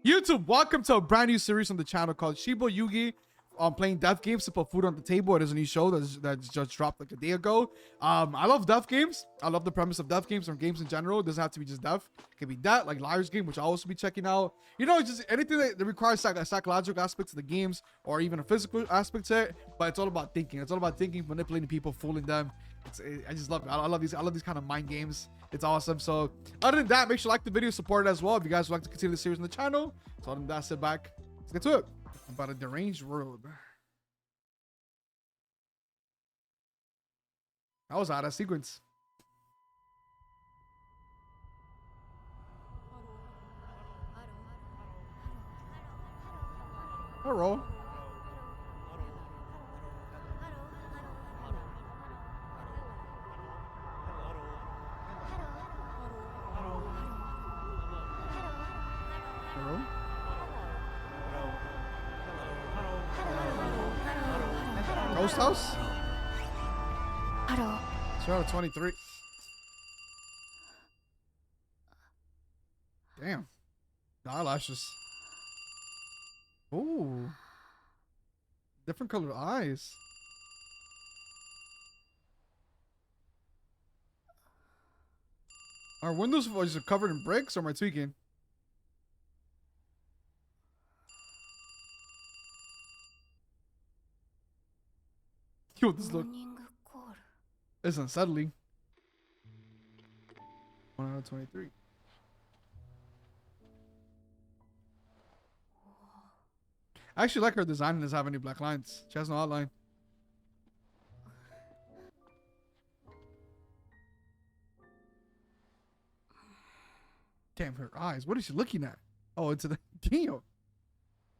YouTube, welcome to a brand new series on the channel called SHIBOYUGI. Playing death games to put food on the table. It is a new show that's just dropped like a day ago. I love death games. I love the premise of death games or games in general. It doesn't have to be just death. It can be that, like Liar's Game, which I'll also be checking out. You know, just anything that requires a psychological aspect to the games or even a physical aspect to it. But it's all about thinking. It's all about thinking, manipulating people, fooling them. I just love it. I love these kind of mind games. It's awesome. So other than that, make sure you like the video, support it as well if you guys would like to continue the series on the channel. So other than that, sit back. Let's get to it. About a deranged world. That was out of sequence. Hello. Hello. Ghost house? Hello. 2 out of 23. Damn. The eyelashes. Ooh. Different colored eyes. Are windows just covered in bricks or am I tweaking? Yo, this look is unsettling. 1 out of 23. I actually like her design and doesn't have any black lines. She has no outline. Damn, her eyes. What is she looking at? Oh, it's the damn.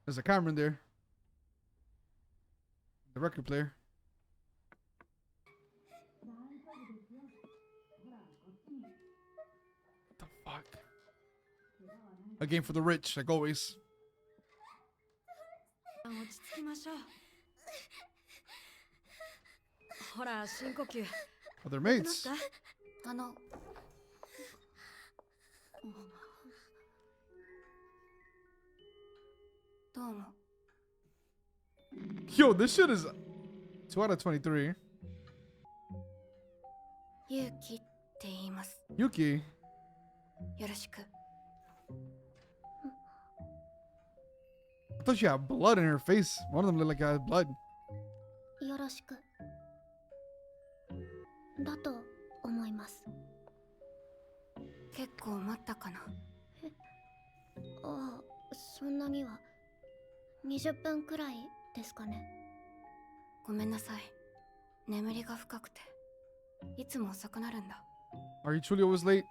There's a camera in there. The record player. What the fuck? A game for the rich, like always. Oh, they're mates. Yo, this shit is 2 out of 23. Yuki. I thought she had blood in her face. One of them looked like I had blood. Are you truly always late?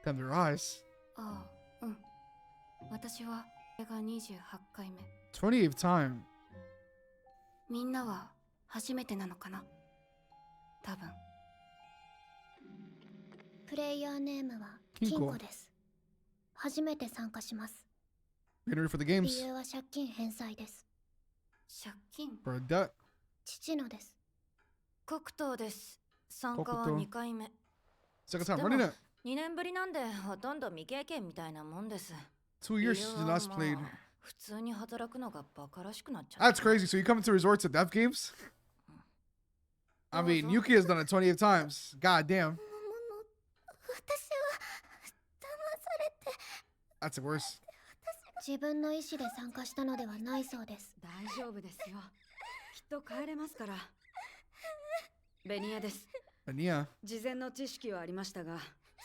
Damn, their eyes. 28th time. みんなは初めてなのかな多分。プレイヤーネームは金庫です。初めて参加します。 Getting ready for the games. 理由は借金返済です。借金 For a debt. 父のです。黒糖です。参加は2回目。Second time running it. 2年ぶりなんでほとんど未経験みたいなもんです。 2 years since you last played. 普通に働くのがバカらしくなっちゃう。 That's crazy. So you come to resorts to death games? I mean, Yuki has done it 28 times. God damn. That's the worst. 自分の意思で参加したのではないそうです。大丈夫ですよ。きっと帰れますから。ベニヤです。Ania. 事前の知識はありましたが、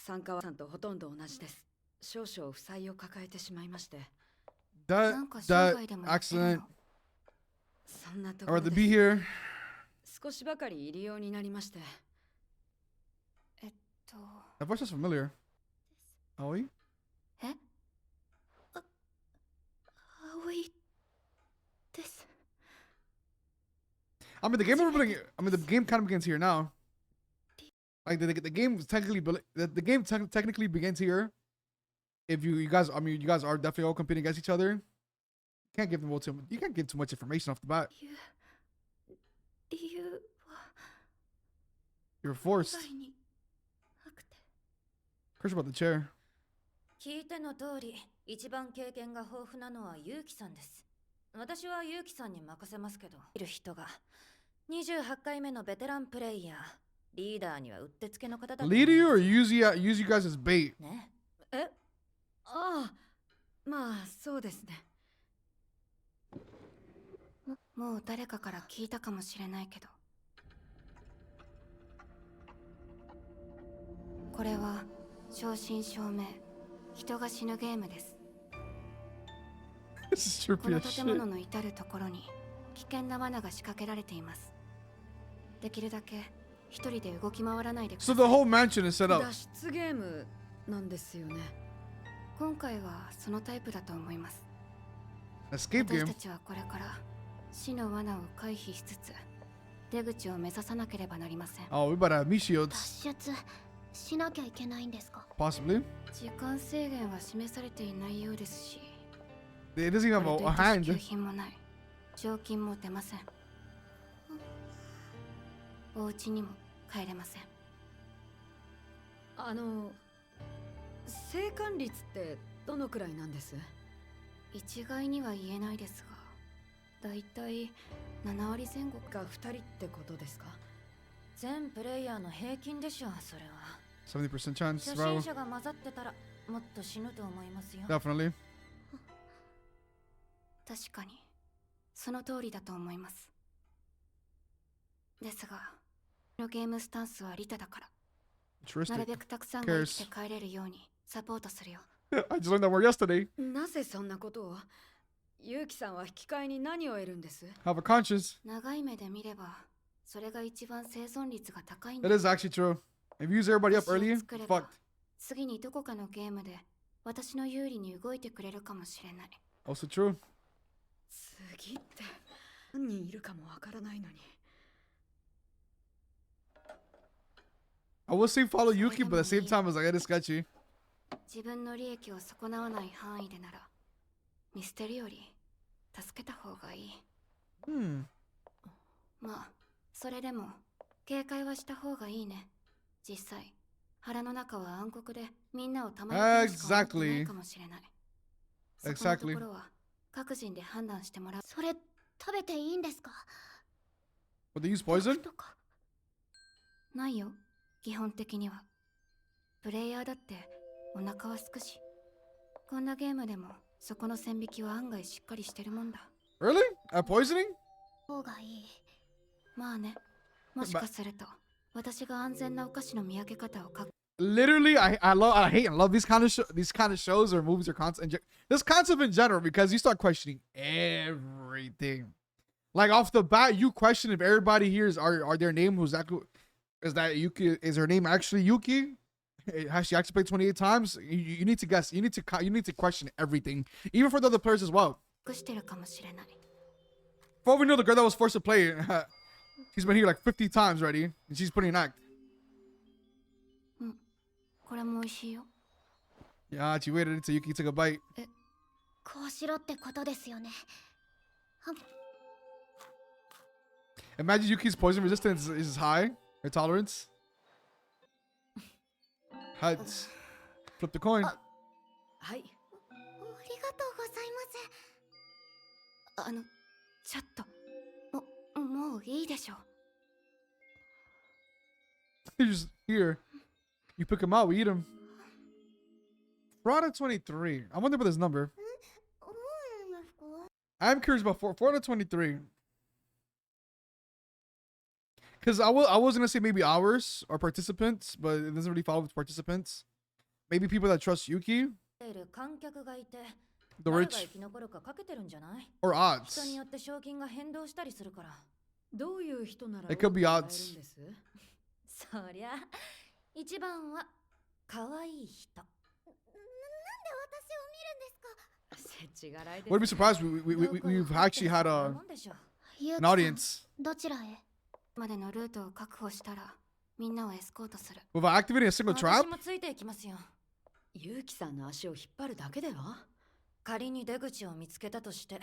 参加はさんとほとんど同じです。少々負債を抱えてしまいまして。That accident. そんなと I'd ころ rather で be here. 少しばかりいるようになりまして。That voice is familiar. Aoi? え？葵です。 I mean, the game kind of begins here now. Like the game technically begins here. If you guys are definitely all competing against each other. You can't give too much information off the bat. You're forced. Curse about the chair. 聞いての通り、一番経験が豊富なのはユウキさんです。私はユウキさんに任せますけど、いる人が28回目のベテランプレイヤー、リーダーにはうってつけの方だと思います。 Lead you or use you guys as bait? ね。ああ、まあそうですね。もう誰かから聞いたかもしれないけど、これは正真正銘人が死ぬゲームです。 This is こ trippy の as 建 shit. 物の至るところに危険な罠が仕掛けられています。できるだけ一人で動き回らないでくださ So い。 the whole mansion is set up. 脱出ゲームなんですよね。今回はそのタイプだと思います。 Escape 私 game. たちはこれから死の罠を回避しつつ出口を目指さなければなりません。 Oh, we better have me 脱 shields. 出しなきゃいけないんですか？ Possibly. 時間制限は示されていないようですし、 It doesn't even こ have れと a いって支給 hand. 品もない。賞金も出ません。お家にも帰れません。生還率ってどのくらいなんです？一概には言えないですが、だいたい7割前後が2人ってことですか？全プレイヤーの平均でしょう、それは。 70% chance, 初 bro. 心者が混ざってたらもっと死ぬと思いますよ。 Definitely. 確かにその通りだと思います。ですが、のゲームスタンスはリタだから、なる Altruistic. べくたくさんが生きて帰れるようにサポートするよ。I just learned that word yesterday. なぜそんなことを？ユウキさんは引き換えに何を得るんです？ Have a conscience. 長い目で見れば、それが一番生存率が高いん That だ。 is actually true. If you use everybody up early, 作れば fucked. 次にどこかのゲームで私の有利に動いてくれるかもしれない。 Also true. 次って何人いるかもわからないのに。I will say follow Yuki, but at the same time, it's like, it is sketchy. 自分の利益を損なわない範囲でなら、見捨てるより助けた方がいい。まあ、それでも警戒はした方がいいね。実際、腹の中は暗黒でみんなをたまにしか思ってないかもしれない。そこのところは各人で判断してもらう。それ食べていいんですか？ Would they use poison? とかないよ、基本的には。プレイヤーだってお腹はすくし、こんなゲームでもそこの線引きは案外しっかりしてるもんだ。 Really? At poisoning? 方がいい。まあね、もしかすると私が安全なお菓子の見分け方をか Literally, I hate and love these kind of shows or movies or content. This concept in general, because you start questioning everything. Like off the bat, you question if everybody here are their name who's actually is that Yuki, is her name actually Yuki? Has she actually played 28 times? You need to guess. You need to question everything, even for the other players as well. 隠してるかもしれない。 For all we know, the girl that was forced to play, she's been here like 50 times already, and she's putting an act. これも美味しいよ。 Yeah, she waited until Yuki took a bite. こうしろってことですよね。 Imagine Yuki's poison resistance is high, her tolerance. Heads. Flip the coin. はい。ありがとうございます。ちょっと、もういいでしょ。 They're just here. You pick them out, we eat them. Fraud 23. I wonder about this number. I'm curious about Fraud 23. Because I was gonna say maybe hours or participants, but it doesn't really follow with participants. Maybe people that trust Yuki, いる観客がいて、 the 誰が rich, 生き残るかかけてるんじゃない？ or 人に odds. よって賞金が変動したりするから。どういう人なら It could be 多くもらえるん odds. です？そりゃ、一番は可愛い人。せちがらいです。 Wouldn't be surprised. We've actually had もんでしょ。ゆう an きさん audience. どちらへ？までのルートを確保したら、みんなをエスコートする。 Without activating a single 私 trap? もついていきますよ。ユウキさんの足を引っ張るだけでは？仮に出口を見つけたとして、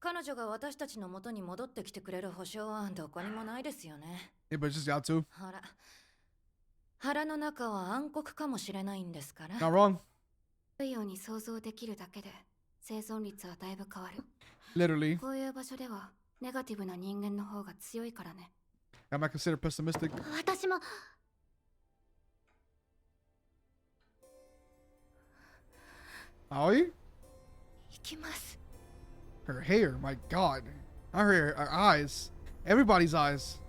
彼女が私たちの元に戻ってきてくれる保証はどこにもないですよね。 Yeah, but it's just y'all too. ほら、腹の中は暗黒かもしれないんですから。 Not wrong. ように想像できるだけで生存率はだいぶ変わる。 Literally. こういう場所ではネガティブな人間の方が強いからね。 I might consider pessimistic. 私も。Aoi? 行きます。 Her hair, my god. Not her hair, her eyes. Everybody's eyes.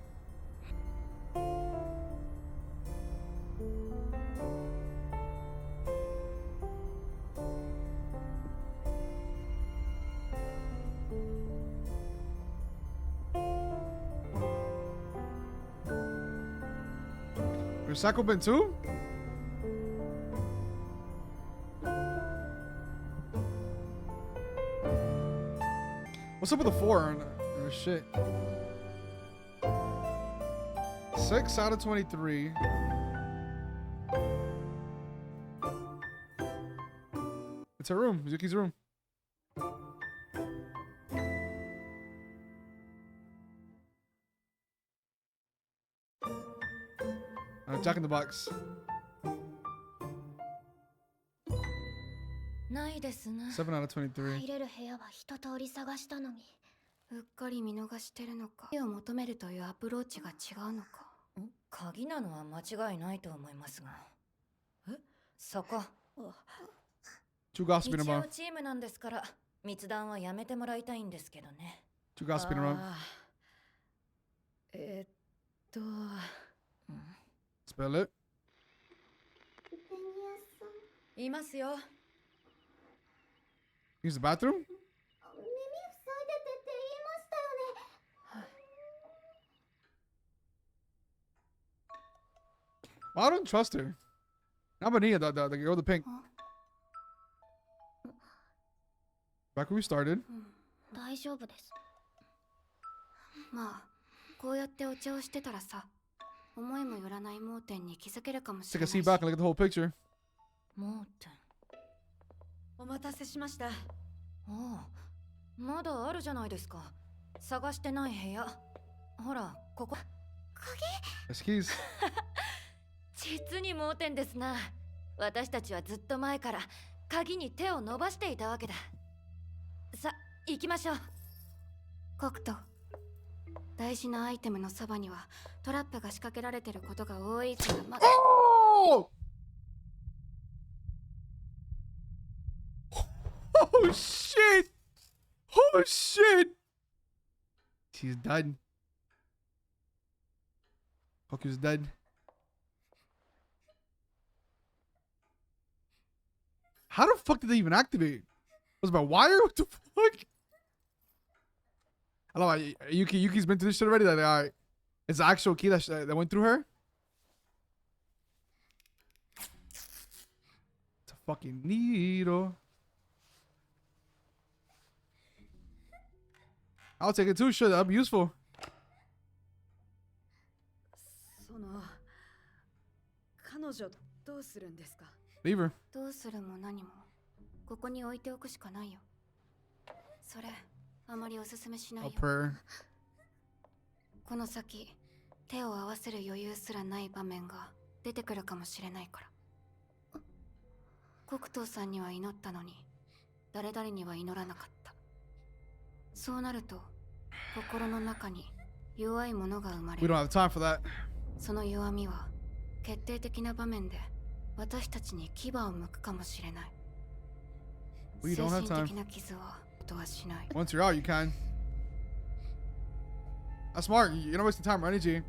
Recycle bin too? What's up with the 4? Oh, shit. 6 out of 23. It's her room. Yuki's room. Jack in the Box. ないですね。 7 out of 23. 入れる部屋は一通り探したのに。うっかり見逃してるのか。鍵を求めるというアプローチが違うのか。鍵なのは間違いないと思いますが。そこ。 Two gossiping 一 about. 応チームなんですから密談はやめてもらいたいんですけどね。 Two gossiping about. Spell it. いますよ。 Use the bathroom? 耳塞いでてって言いましたよね。 Well, I don't trust her. Not Bania, the girl with the pink. Back where we started. 大丈夫です。まあ、こうやってお茶をしてたらさ、思いもよらない盲点に気づけるかもし Take れ a ない seat し。 back and look at the whole picture. 盲点。お待たせしました。ああ、まだあるじゃないですか。探してない部屋。ほら、ここ。 That's keys. 実に盲点ですな。私たちはずっと前から鍵に手を伸ばしていたわけだ。さ、行きましょう。コクト、大事なアイテムのそばにはトラップが仕掛けられてることが多いからまだ。 Oh! Oh shit! Oh shit! She's done. Hoku's dead. How the fuck did they even activate? Was it by wire? What the fuck? I don't know. Yuki's been through this shit already. Like, all right, it's the actual key that went through her. It's a fucking needle. I'll take it too. Sure, that'll be useful. その彼女どうするんですか？ Leave her. どうするも何もここに置いておくしかないよ。それあまりおすすめしない I'll よ。 purr. この先手を合わせる余裕すらない場面が出てくるかもしれないから。黒糖さんには祈ったのに誰々には祈らなかった。そうなると心の中に弱いものが生まれ We る。 don't have time for that. その弱みは決定的な場面で私たちに牙を向くかもしれない。 We 精 don't have 神 time. 的な傷は音はしない。 Once you're out, you can. That's smart. You're not wasting time or energy.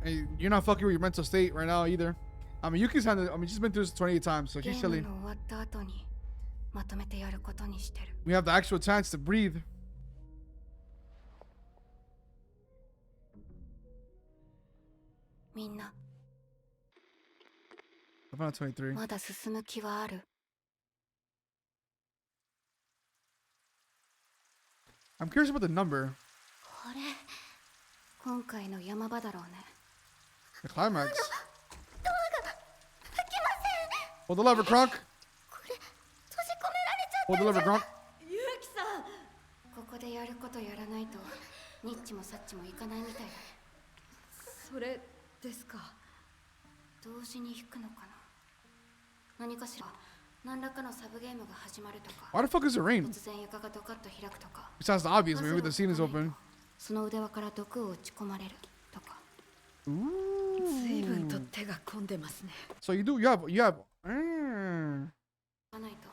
And you're not fucking with your mental state right now either. I mean, Yuki's handled. I mean, she's been through this 28 times, so ゲ she's ーム chilling. の終わった後にまとめてやることにしてる。 We have the actual chance to breathe. みんな I'm on 23. まだ進む気はある。 I'm curious about the number. これ今回の山場だろうね。 The climax. ドアが開きません。 Hold the lever, Kronk. これ閉じ込められちゃ Hold the lever, Kronk. ゆうきさん。ここでやることやらないとニッチもサッチもいかないみたいだね。それですか。同時に引くのかな。何かしら何らかのサブゲームが始まるとか Why the fuck is it rain? 突然床がドカッと開くとか Besides the obvious, maybe the scene is open. その腕輪から毒を打ち込まれるとか 随分と手が込んでますね。 So you have. がないと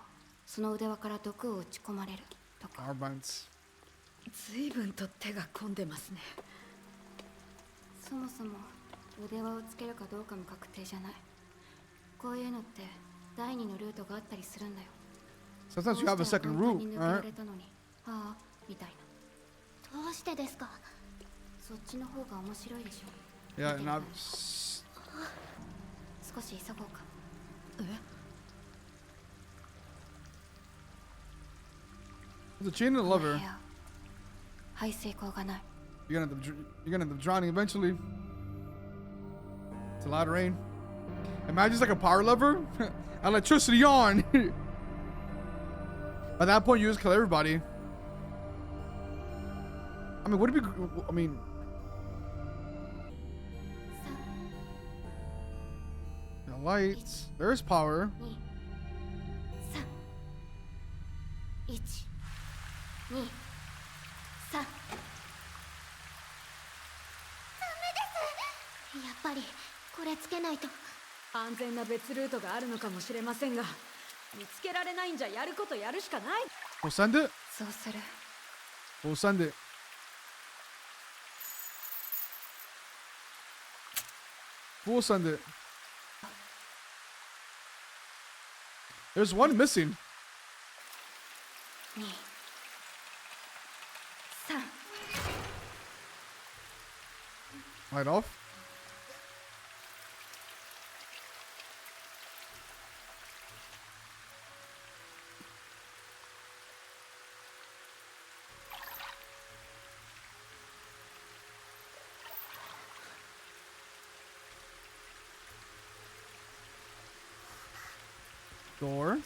その腕輪から毒を打ち込まれるとか Armbands. 随分と手が込んでますね。そもそも腕輪をつけるかどうかも確定じゃない。こういうのって第二のルートがあったりするんだよ。 Sometimes you have a second どう route. してあんなに抜けられたのにああみたいな。どうしてですか？そっちの方が面白いでしょ。 Yeah, and I've. 少し急ごうか。 There's a chain and a この部 lever. 屋排水口がない。 You're gonna end up drowning eventually. It's a lot of rain. Imagine it's like a power lever. Electricity on. At that point, you just kill everybody. I mean, would it be? I mean, the lights. There's power. 2 3 1 2 3。やっぱりこれつけないと。安全な別ルートがあるのかもしれませんが、見つけられないんじゃやることやるしかない。 We'll send it. そうする。 We'll send it. We'll send it. There's one missing. 2 3 Light off. Door.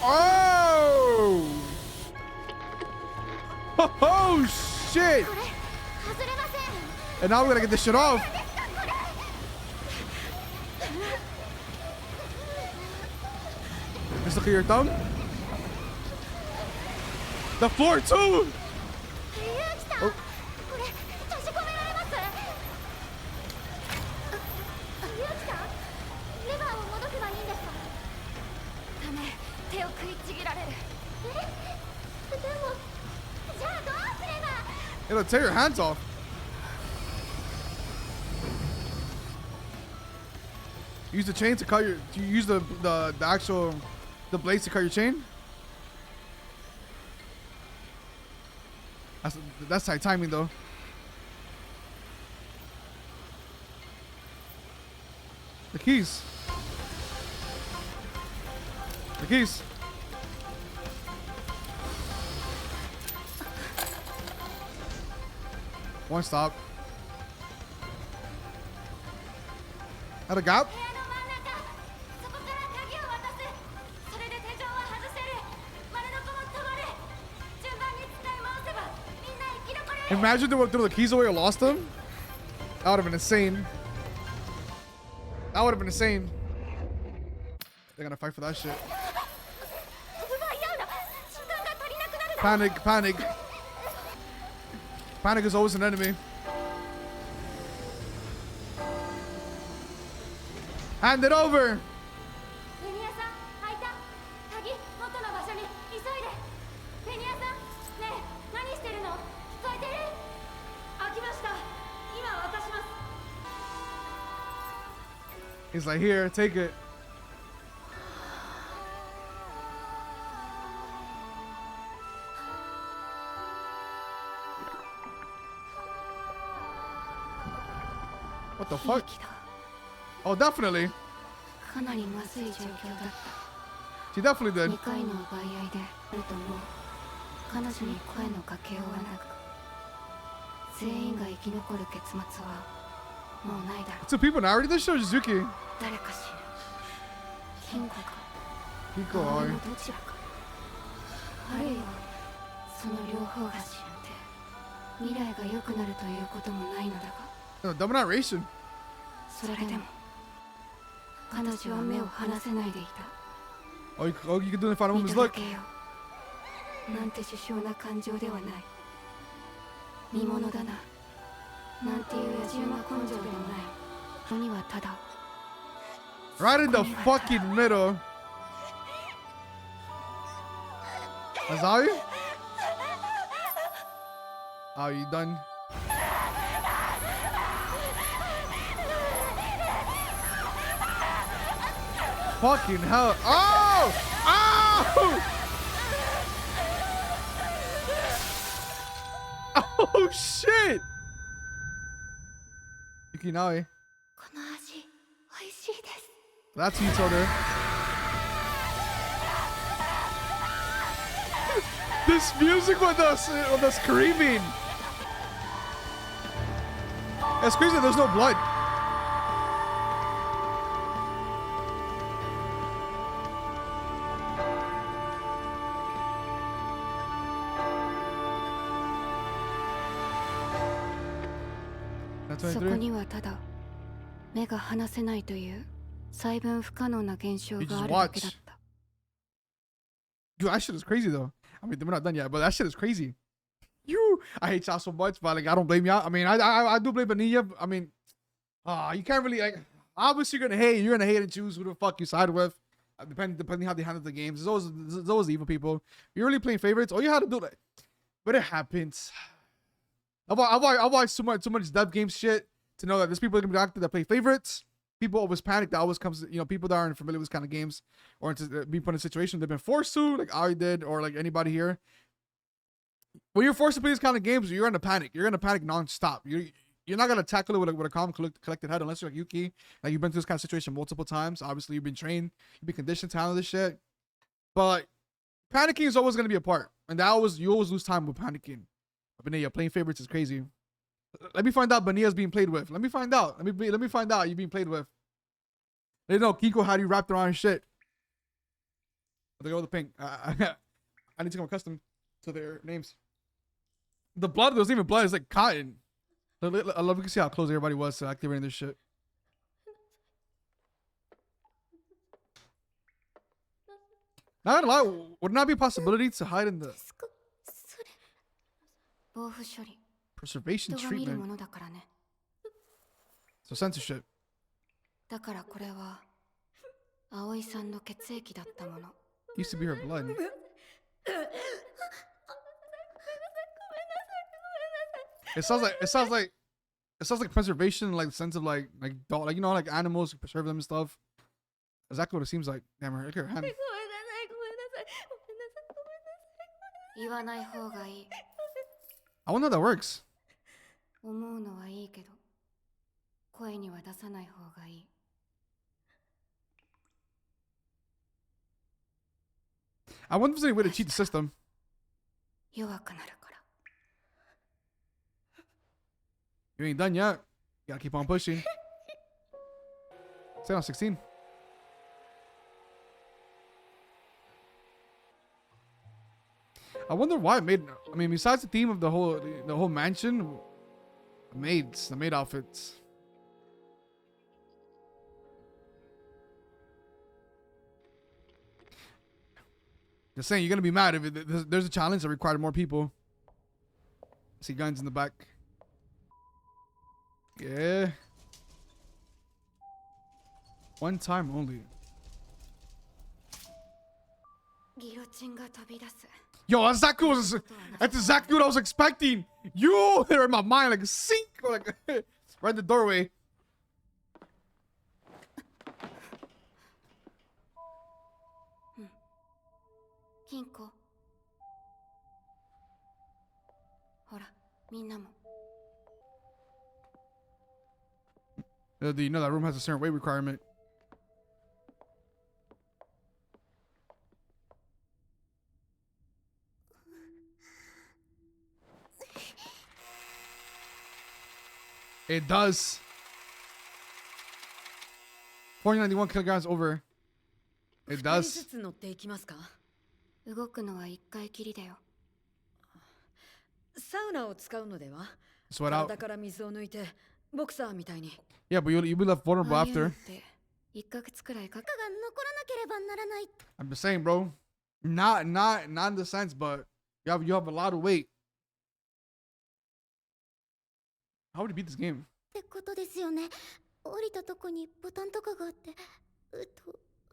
Oh! Oh shit! これ外れません。 And now we're gonna get this shit off. Just look at your thumb. The floor too. ゆうきさん、これ閉じ込められます。ゆうきさん、レバーを戻せばいいんですか？ダメ、手を食いちぎられる。でも、じゃあどうすれば？ It'll tear your hands off. Use the chain to cut your. Do you use the actual the blades to cut your chain? That's tight timing though. The keys. The keys. One stop. At a gap? 部屋の真ん中、そこから鍵を渡す。それで手錠は外せる。丸のこも止まる。順番に使い回せばみんな生き残れる。 Imagine they threw the keys away or lost them. That would have been insane. That would have been insane. They're gonna fight for that shit. 奪い合うな。時間が足りなくなる。 Panic, panic. Panic is always an enemy. Hand it over. ベニヤさん、開いた。鍵、元の場所に急いで。ベニヤさん、ねえ、何してるの？聞こえてる？開きました。今渡します。 He's like, here, take it. What the fuck? 息だ。 Oh, definitely. かなりまずい状況だった。 She definitely did. 2回の奪い合いであると思う。彼女に声のかけようはなく、全員が生き残る結末はもうないだろう。 Two people narrated this show, or just Yuki? 誰か死ぬ。金庫か Kiko, あ or のどちらか、あるいはその両方が死んで未来が良くなるということもないのだが、 no, double narration. それでも彼女は目を離せないでいた。 All you can do in final 見 moment is ただ look. けよ。なんて殊勝な感情ではない。見物だな。なんていう野獣な根性でもない。ここにはただ Right in the fucking middle. Azayu? Oh, you done? Fucking hell. Oh! Oh! Oh, shit! Yukinae. この味美味しいです。 That's you told her. This music with the screaming. It's crazy that there's no blood. That's そこ 23. にはただ目が離せないという細分不可能な現象 You が just あるだけだっ watch. た。 Dude, that shit is crazy though. I mean, we're not done yet, but that shit is crazy. You, I hate y'all so much, but like, I don't blame y'all. I mean, I do blame Bonilla. I mean, you can't really like. Obviously, you're gonna hate. You're gonna hate and choose who the fuck you side with, depending how they handle the games. There's always evil people. You're really playing favorites. All you had to do, like, but it happens. I've watched too much dev game shit to know that there's people that can be that play favorites. People always panic. That always comes, people that aren't familiar with this kind of games or into being put in a situation they've been forced to, like I did, or like anybody here. When you're forced to play these kind of games, you're gonna panic. You're gonna panic nonstop. You're not gonna tackle it with a calm, collected head unless you're like Yuki. Like you've been through this kind of situation multiple times. Obviously, you've been trained, you've been conditioned to handle this shit. But panicking is always gonna be a part, and you always lose time with panicking. Bonilla playing favorites is crazy. Let me find out Bonilla's being played with. Let me find out. Let me find out you being played with. They know Kiko had you wrapped around shit. They go with the pink. I need to become accustomed to their names. The blood, there wasn't even blood. It's like cotton. I love to see how close everybody was to activating this shit. Not gonna lie, would it not be a possibility to hide in the それ防腐処理 preservation 人が見るも treatment? のだからね。 So censorship. だからこれは葵さんの血液だったもの。 Used to be her blood. It sounds like preservation, like the sense of like animals you preserve them and stuff. Exactly what it seems like. Damn, look at her hand. 言わない方がいい。 I wonder how that works. 思うのはいいけど声には出さない方がいい。 I wonder if there's any way to cheat the system. 弱くなるから。 You ain't done yet. You gotta keep on pushing. Stay on 16. I wonder why it made. I mean, besides the theme of the whole mansion, the maid outfits. Just saying, you're gonna be mad if there's a challenge that required more people. See guns in the back. Yeah. One time only. ギロチンが飛び出す。 Yo, that's exactly what I was expecting. You were in my mind like a sink, like right in the doorway. 金庫。ほら、みんなも。 You know that room has a certain weight requirement. It does. 491 kilograms over. It 2人 does. ずつ乗っていきますか？動くのは一回きりだよ。サウナを使うのでは？ Sweat out. 体から水を抜いてボクサーみたいに。 Yeah, but you'll be left vulnerable ああいうのっ after. て1ヶ月くらいかが残らなければならないっ I'm just saying, bro. Not in the sense, but you have a lot of weight. How would you beat this game? てことですよね。降りたとこにボタンとかがあって、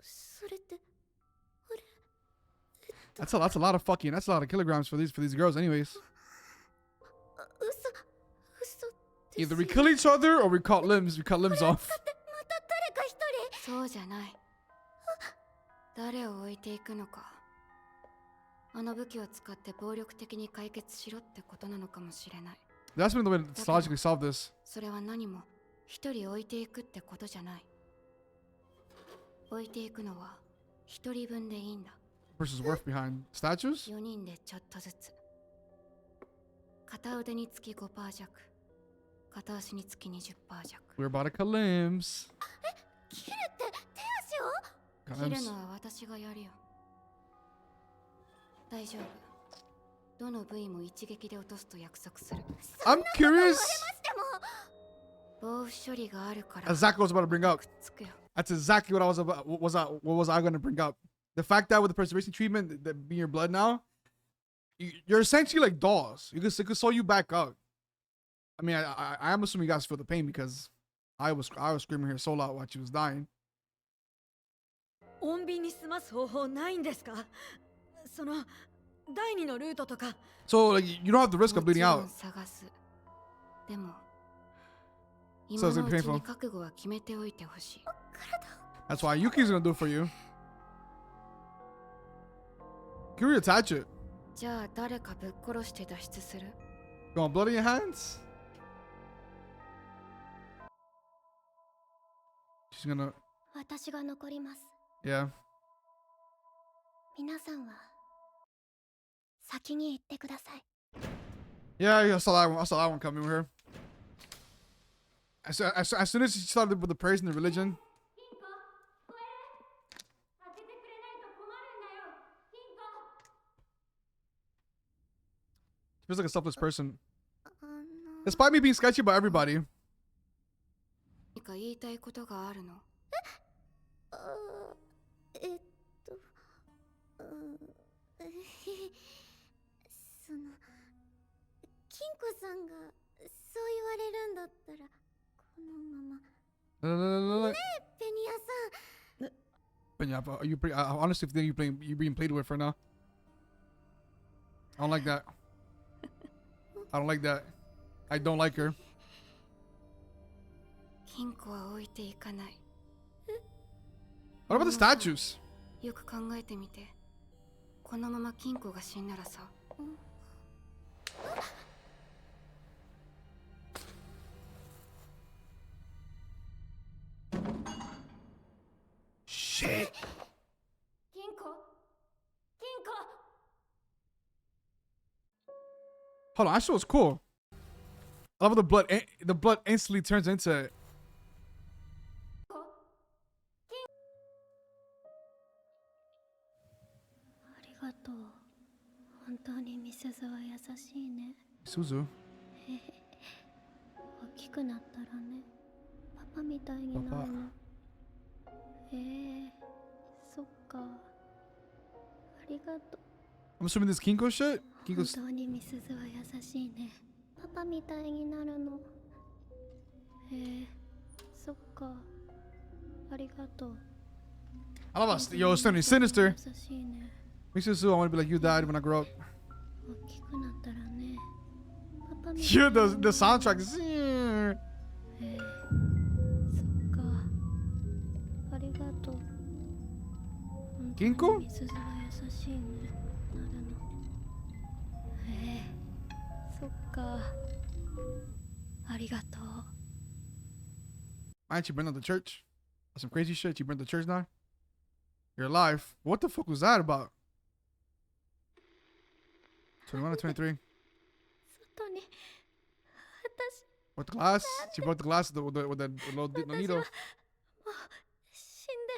それって、あれ That's a lot of kilograms for these girls, anyways. 嘘ですよ Either we kill each other or we cut limbs. We cut limbs off. また誰か一人そうじゃない。誰を置いていくのか。あの武器を使って暴力的に解決しろってことなのかもしれない。That's been the way to logically solve this. それは何も一人置いていくってことじゃない。置いていくのは一人分でいいんだ。 Versus worth behind statues. 4人でちょっとずつ。片腕につき 5% 弱。片足につき 20% 弱。 We're about to cut limbs. 切るって手足を Cut 切る limbs. のは私がやるよ。大丈夫。どの部位も一撃で落とすと約束する。 I'm curious. でも防腐処理があるから。 Exactly what I was about to bring up. つくよ。 That's exactly what I was about. What was I going to bring up? The fact that with the preservation treatment, that being your blood now, you're essentially like dolls. It could sew you back up. I mean, I'm assuming you guys feel the pain because I was screaming her soul out while she was dying. 穏便に済ます方法ないんですか？その第二のルートとか。 So like you don't have the risk of も bleeding ちろん out. 探す。でも、 So 今 it's の gonna う be ちに painful. 覚悟は決めておいてほしい。 That's why Yuki's gonna do it for you. Can you reattach it? じゃあ誰かぶっ殺して脱出する？ You want blood in your hands? She's gonna. 私が残ります。 Yeah. 皆さんは先に行ってください。 Yeah, I saw that one. I saw that one coming with her. As soon as she started with the praise and the religion, 金庫、聞こえる？開けてくれないと困るんだよ。金庫。 she feels like a selfless person. あの、 Despite me being sketchy about everybody, 何か言いたいことがあるの？あえっと、その、金庫さんがそう言われるんだったら、このまま。 no. ペニアさん、 But yeah, are you? I honestly think you're being played with right now. I don't like that. I don't like that. I don't like her. 金庫は置いていかない。 What about the statues? よく考えてみて。このまま金庫が死んだらさ。 Shit. 金庫、金庫。 Hold on, that shit was cool. I love how the blood instantly turns into it. ありがとう。本当にミスズは優しいね。 Suzu. 大きくなったらね、パパみたいになるの。そっか。ありがとう。 I'm assuming this Kinko shit. 本 Kinko's. 当にミスズは優しいね。パパみたいになるの。そっか。ありがとう。 I love how yo, it's turning sinister. 優しいね。 Me Suzu, I want to be like you, Dad, when I grow up. 大きくなったらね。パパみたいに Yeah, なる the soundtrack is. そっか。ありがとう。銀行？本当にミスズは優しいね。なるの。そっか。ありがとう。 Why didn't you burn down the church? That's some crazy shit. You burned the church down? You're alive. What the fuck was that about? 21 or 23? 外に。私、 With the glass? She broke the glass with the little needle. もう死んで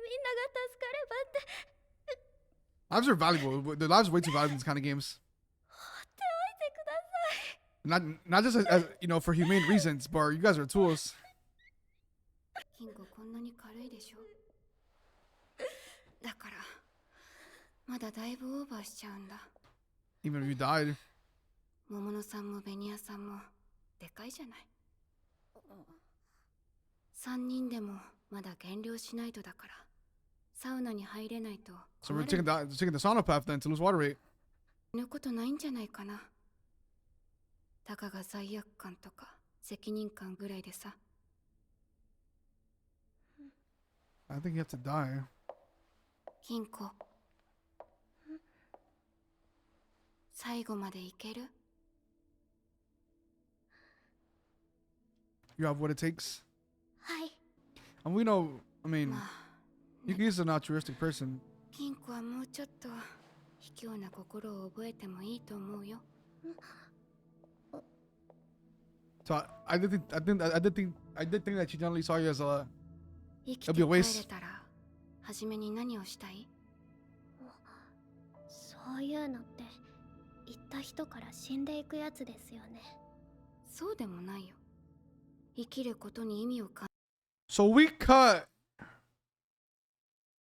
みんなが助かればって。 Lives are valuable. The lives are way too valuable in these kind of games. 放っておいてください。Not just as you know for humane reasons, but you guys are tools. 金庫こんなに軽いでしょ。だからまだだいぶオーバーしちゃうんだ。 Even if you died. 桃野さんもベニヤさんもでかいじゃない。3人でもまだ減量しないとだから、サウナに入れないと So we're 困る。 taking the sauna path then to lose water weight. 死ぬことないんじゃないかな。たかが罪悪感とか責任感ぐらいでさ。 I think you have to die. 金庫最後までいける？ You have what it takes. はい。 And we know, I mean, まあ、 Yuki's an altruistic person. 金庫はもうちょっと卑怯な心を覚えてもいいと思うよ。 So I did think that she generally saw you as a 生きて It'll be a 帰れ waste. たら初めに何をしたい？そういうのって言った人から死んでいくやつですよね。そうでもないよ。生きることに意味を感 So we cut.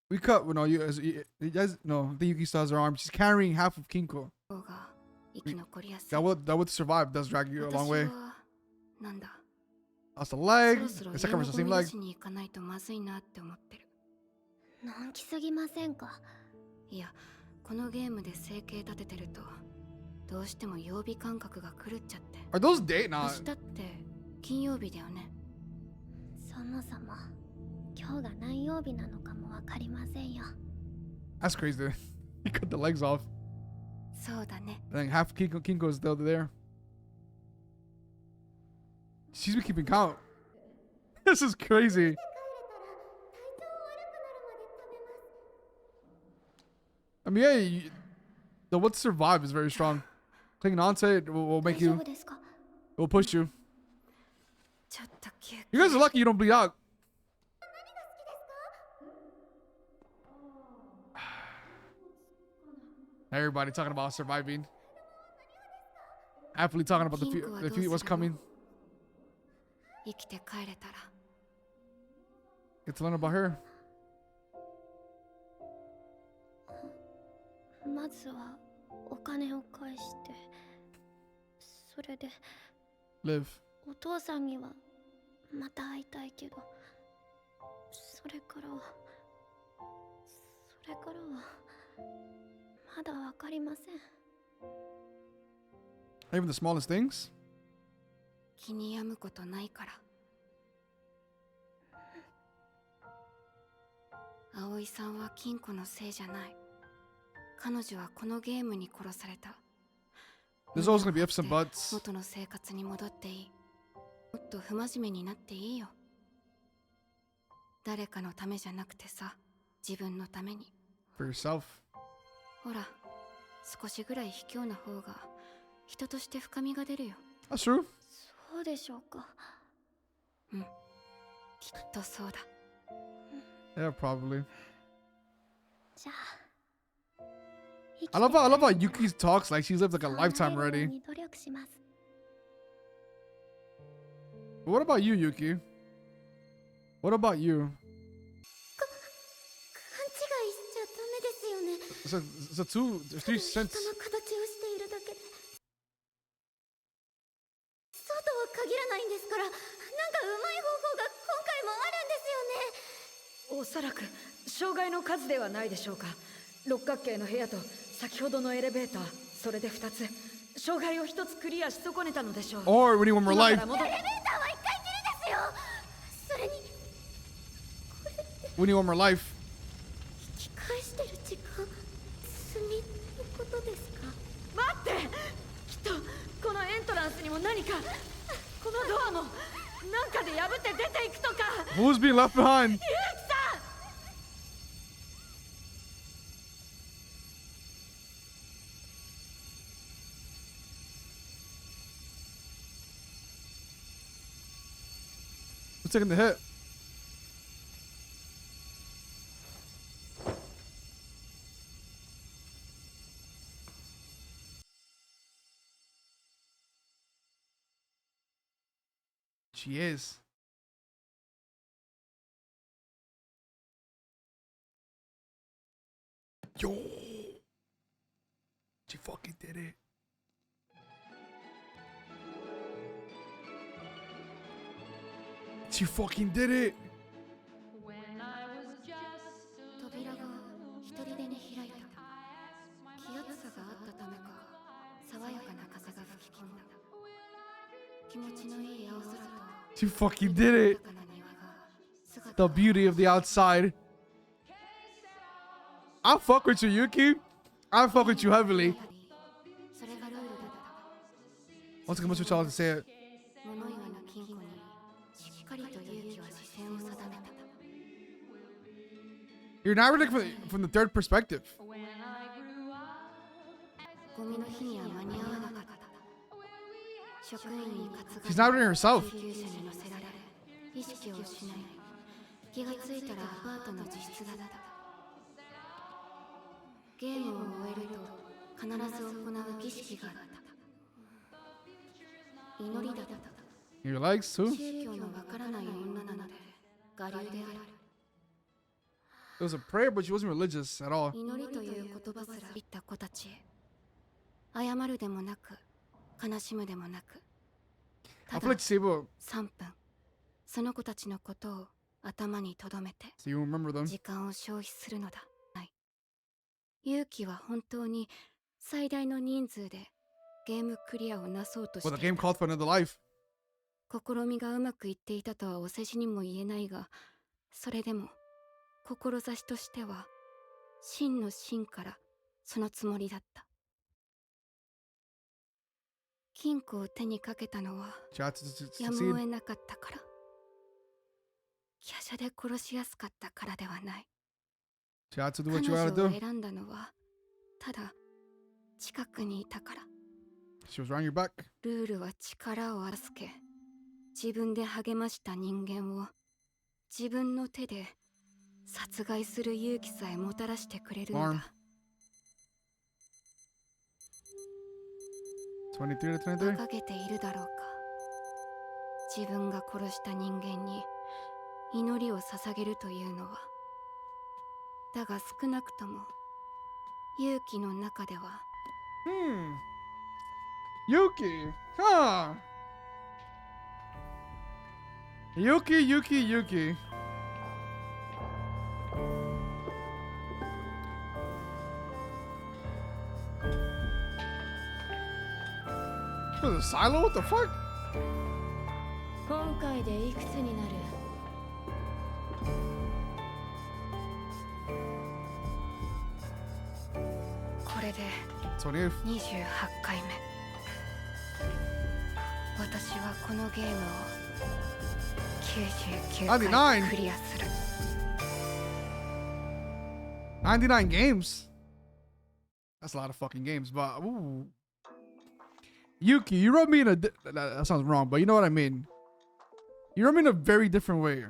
Well, no, you guys, no, I think Yuki still has her arm. She's carrying half of Kinko. じる方が生き残りやすい。 That would survive does drag you a long 私 way. はなんだ。 Lost a そ leg. ろそろ The 家 second の verse ゴ the ミ same 出 leg. しに行かないとまずいなって思ってる。のんきすぎませんか？いや、このゲームで生計立ててるとどうしても曜日感覚が狂っちゃって。 Are those date? Nah. 明日って金曜日だよね。そもそも今日が何曜日なのかもわかりませんよ。 That's crazy. He cut the legs off. そうだね。 And then half Kinko is still there. She's been keeping count. This is crazy. I mean, yeah, the what to survive is very strong. Clinging on to it will 大 make 丈 you, 夫ですか？ will push you. ちょっと休憩。 You guys are lucky you don't bleed out. Everybody talking about surviving. Happily talking about the future, what's coming. 生きて帰れたら。 Get to learn about her. まずはお金を返して、それで Live. お父さんにはまた会いたいけど、それからはまだわかりません。 Even the smallest things. 気に病むことないから。葵さんは金庫のせいじゃない。彼女はこのゲームに殺された。 There's always gonna be ifs and buts. 元の生活に戻っていい。もっと不真面目になっていいよ。誰かのためじゃなくてさ、自分のために。 For yourself. ほら、少しぐらい卑怯な方が人として深みが出るよ。 That's true. そうでしょうか。うん、きっとそうだ。 Yeah, probably. じゃあ、 I love how Yuki talks like she's lived like a lifetime already. に努力します。 But what about you, Yuki? What about you? 勘違いしちゃダメですよね。 It's a two, there's three 人の cents. 形をしているだけで。そうとは限らないんですから、なんかうまい方法が今回もあるんですよね。おそらく障害の数ではないでしょうか。六角形の部屋と先ほどのエレベーター、それで2つ障害を1つクリアし損ねたのでしょう。 Or we need one more 今か life. ら戻っエレベーターは一回きりですよ。それに We need one more life. 引き返してる時間済みのことですか？待って、きっとこのエントランスにも何か、このドアもなんかで破って出ていくとか。 Who's being left behind? Who's taking the hit? She is. Yo. She fucking did it. She fucking did it. 扉が一人でに開いた。気圧差があったためか、爽やかな風が吹き込んだ。気持ちのいい青空と She fucking did it. 豊かな庭が The beauty of the outside. I fuck with you, Yuki. I fuck with you heavily. それがルールだった。 Once again, much y'all to say it. 物言わぬ金庫にしっかりと勇気は視線を定めた。 You're narrating from the third perspective. ゴミの日には間に合わなかった。職員に担 She's が narrating herself. 救急車に乗せられ、意識を失い、気がついたらアパートの自室だった。ゲームを終えると必ず行う儀式があった。祈りだった。 Your legs too. 宗教のわからない女なので我流である。 It was a prayer, but she wasn't religious at all. 祈りという言葉すら言った子たちへ。謝るでもなく、悲しむでもなく。 I た feel だ like Sabo, 3分、その子たちのことを頭に留めて so you remember them. 時間を消費するのだ。はい。勇気は本当に最大の人数でゲームクリアをなそうとし Well, the てい game た。 called for another life. 試みがうまくいっていたとはお世辞にも言えないが、それでも志としては真の真からそのつもりだった。金庫を手にかけたのは She had to やむを succeed. 得なかったから。華奢で殺しやすかったからではない。 She had to do 彼 what you 女 had to を do. 選んだのはただ近くにいたから。 She was around your back. ルールは力を預け、自分で励ました人間を自分の手で殺害する勇気さえもたらしてくれるん Arm. だ。 23 to 23. 馬鹿げているだろうか。自分が殺した人間に祈りを捧げるというのは。だが少なくとも勇気の中では Yuki. Huh. Yuki. Was it a silo? What the fuck? 今回でいくつになる？これで28. 28回目。私はこのゲームを99回クリアする。 99 games. That's a lot of fucking games, but ooh. Yuki, you wrote me in a that sounds wrong, but you know what I mean. You wrote me in a very different way.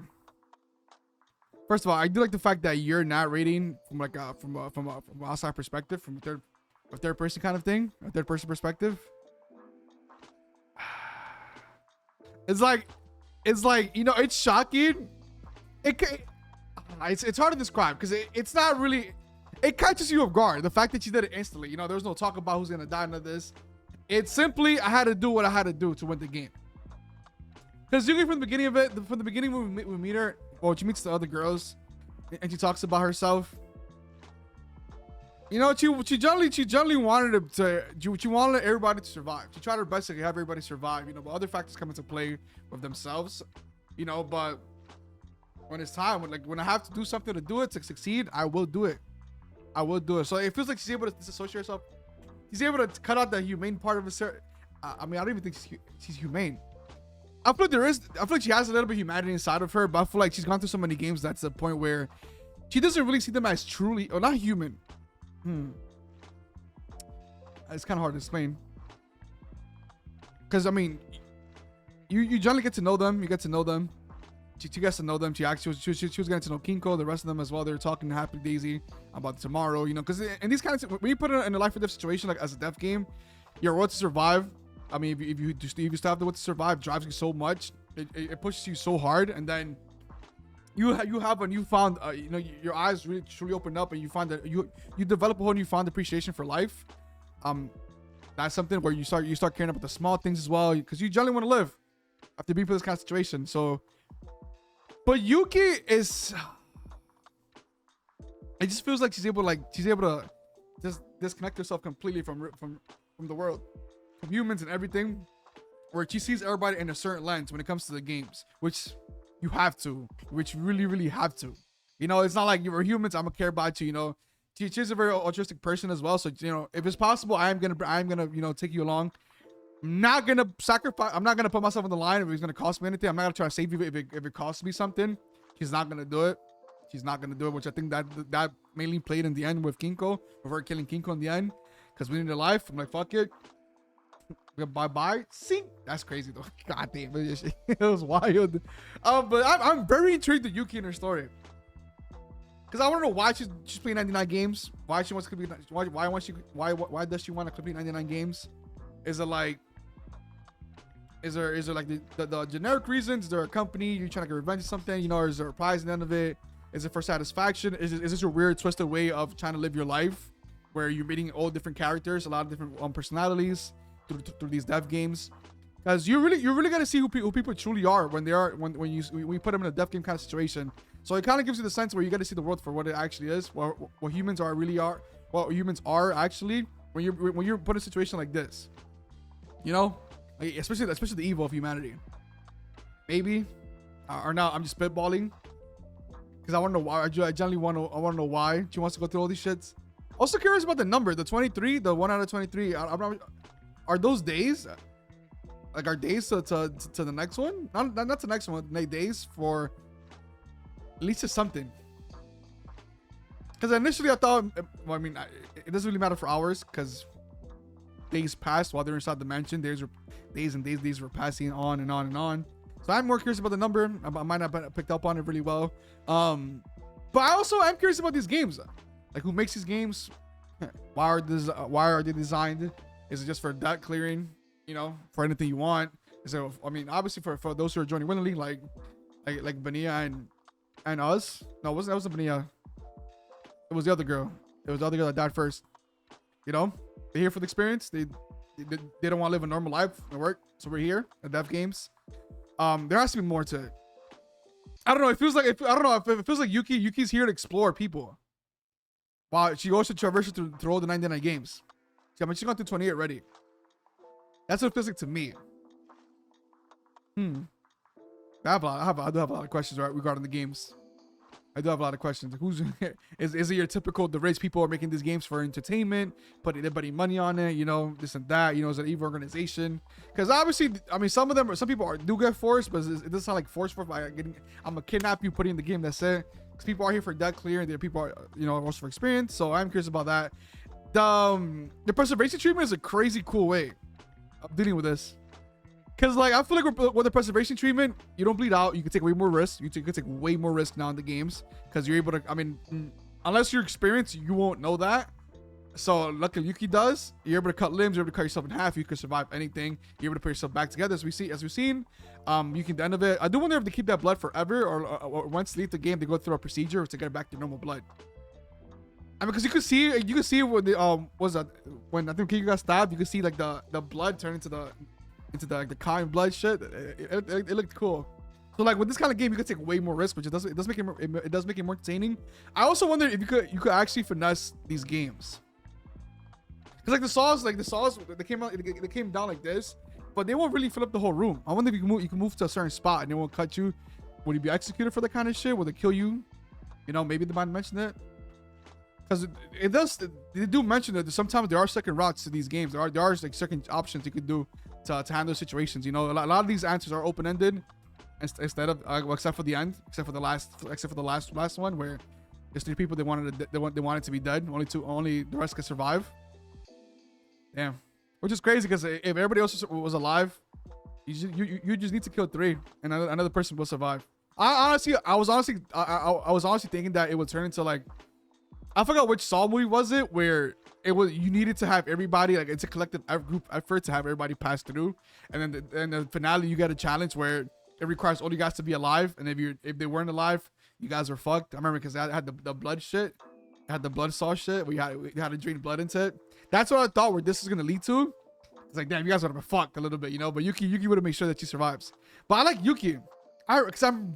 First of all, I do like the fact that you're narrating from like from outside perspective, from a third person kind of thing, a third person perspective. It's like you know, it's shocking. It's hard to describe because it's not really. It catches you off guard. The fact that you did it instantly. You know, there was no talk about who's gonna die into this. It's simply I had to do what I had to do to win the game. Because usually from the beginning of it, from the beginning when we meet her, or she meets the other girls, and she talks about herself. You know, she generally wanted she wanted everybody to survive. She tried her best to have everybody survive. You know, but other factors come into play with themselves. You know, but when it's time, when I have to do something to do it to succeed, I will do it. I will do it. So it feels like she's able to disassociate herself. She's able to cut out the humane part of her. I mean, I don't even think she's humane. I feel like she has a little bit of humanity inside of her, but I feel like she's gone through so many games that's the point where she doesn't really see them as truly, or not human. It's kind of hard to explain. Because I mean, you generally get to know them. You get to know them. She gets to know them. She was getting to know Kinko, the rest of them as well. They were talking to Happy Daisy about tomorrow, you know, because in these kinds of, when you put it in a life or death situation, like as a death game, your will to survive. I mean, if you still have the will to survive drives you so much it pushes you so hard, and then you have a newfound you know, your eyes really truly open up, and you find that you develop a whole newfound appreciation for life. That's something where you start caring about the small things as well, because you generally want to live after being put in this kind of situation. So, but Yuki is, it just feels like she's able to just disconnect herself completely from the world, from humans and everything, where she sees everybody in a certain lens when it comes to the games, which you have to, which you really have to. You know, it's not like you're humans, I'm gonna care about you. You know, she's a very altruistic person as well. So, you know, if it's possible, I'm gonna you know, take you along. I'm not gonna sacrifice. I'm not gonna put myself on the line if it's gonna cost me anything. I'm not gonna try to save you if it costs me something. She's not gonna do it. She's not gonna do it, which I think that mainly played in the end with Kinko, with her killing Kinko in the end, because we needed life. I'm like, fuck it. Bye. See, that's crazy though. God damn, it was wild. But I'm very intrigued with Yuki and her story, because I want to know why she's playing 99 games. Why she wants to complete? Why does she want to complete 99 games? Is it like? Is there like the generic reasons? Is there a company you're trying to get revenge or something? You know, or is there a prize at the end of it? Is it for satisfaction? Is this your weird twisted way of trying to live your life, where you're meeting all different characters, a lot of different personalities through these dev games? Because you really got to see who people truly are when we put them in a dev game kind of situation. So it kind of gives you the sense where you got to see the world for what it actually is, what humans are actually when you're put in a situation like this. You know, like, especially the evil of humanity. Maybe, or now I'm just spitballing, because I want to know why. I generally want to know why she wants to go through all these shits. Also curious about the number, the 23, the 1 out of 23. Are those days? Like, are days to the next one? Not the next one. Days for at least it's something. Because initially I thought, well, I mean, it doesn't really matter for hours, because days passed while they're inside the mansion. Days were passing on and on and on. So I'm more curious about the number. I might not have picked up on it really well. But I also am curious about these games. Like, who makes these games? Why are they designed? Is it just for debt clearing? You know, for anything you want? Is it? I mean, obviously for those who are joining willingly, like Bania and us. No, that wasn't Bania. It was the other girl. It was the other girl that died first. You know, they're here for the experience. They don't want to live a normal life and work. So we're here at dev games. There has to be more to it. I don't know. It feels like it feels like Yuki's here to explore people. Wow, she goes to traverse through all the 99 games. I mean, she's gone through 28 already. That's what it feels like to me. I do have a lot of questions regarding the games. I do have a lot of questions. Who's is it your typical the rich people are making these games for entertainment, putting money on it, you know, this and that, you know, is it an evil organization? Because obviously, I mean, some people do get forced, but it doesn't sound like forced for like I'm gonna kidnap you, put you in the game. That's it. Because people are here for debt clear, and there people are, you know, also for experience. So I'm curious about that. The preservation treatment is a crazy cool way of dealing with this. Because, like, I feel like with the preservation treatment, you don't bleed out. You can take way more risks. You can take way more risk now in the games. Because you're able to, I mean, unless you're experienced, you won't know that. So, luckily Yuki does. You're able to cut limbs. You're able to cut yourself in half. You can survive anything. You're able to put yourself back together, as we've seen. You can, the end of it. I do wonder if they keep that blood forever, or once they leave the game, they go through a procedure to get back to normal blood. I mean, because you could see when when I think Kiko got stabbed, you could see like the blood turn into the cotton blood shit. It looked cool. So like with this kind of game, you could take way more risk, which it does make it more entertaining. I also wonder if you could actually finesse these games. Because like the saws they came down like this, but they won't really fill up the whole room. I wonder if you can move to a certain spot and they won't cut you. Would you be executed for that kind of shit? Will they kill you? You know, maybe they might mention it. Because they do mention that sometimes there are second routes to these games. There are like second options you could do to handle situations. You know, a lot of these answers are open-ended instead of except for the end, except for the last one where there's 3 people they wanted to be dead. Only the rest could survive. Damn, which is crazy because if everybody else was alive, you just need to kill 3 and another person will survive. I was honestly thinking that it would turn into like, I forgot which Saw movie was it where you needed to have everybody, like it's a collective group effort to have everybody pass through, and then the finale you get a challenge where it requires all you guys to be alive, and if they weren't alive, you guys are fucked. I remember because I had the blood shit. I had the blood saw shit. We had to drain blood into it. That's what I thought where this is gonna lead to. It's like, damn, you guys would have been fucked a little bit, you know. But Yuki would have made sure that she survives. But I like Yuki, because I'm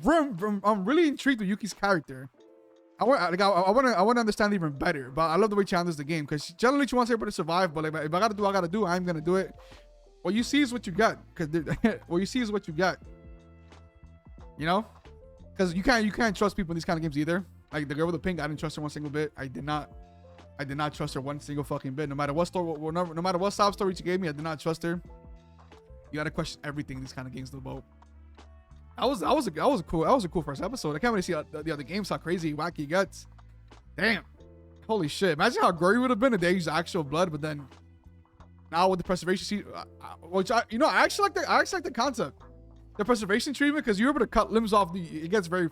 really intrigued with Yuki's character. I want to understand even better. But I love the way she handles the game, because generally she wants everybody to survive. But like, if I gotta do, I'm gonna do it. What you see is what you get, because what you see is what you get. You know, because you can't trust people in these kind of games either. Like the girl with the pink, I didn't trust her one single bit. I did not trust her one single fucking bit. No matter what story, no matter what sob story she gave me, I did not trust her. You gotta question everything in these kind of games, though. That was a cool first episode. I can't really see the other games, how crazy wacky it gets. Damn, holy shit! Imagine how gory it would have been if they used actual blood, but then now with the preservation sheet, which I actually like the concept. The preservation treatment, because you're able to cut limbs off. It gets very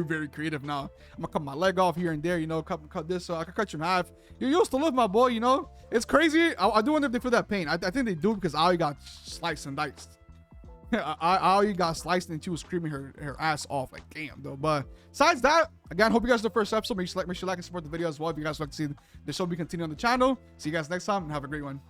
very creative now. I'm gonna cut my leg off here and there, you know, cut this, so I can cut you in half. You'll still live, my boy, you know. It's crazy. I do wonder if they feel that pain. I think they do, because Aoi got sliced and diced. Aoi got sliced and she was screaming her ass off, like damn though. But besides that, again, hope you guys the first episode. Make sure you like and support the video as well if you guys like to see the show be continue on the channel. See you guys next time and have a great one.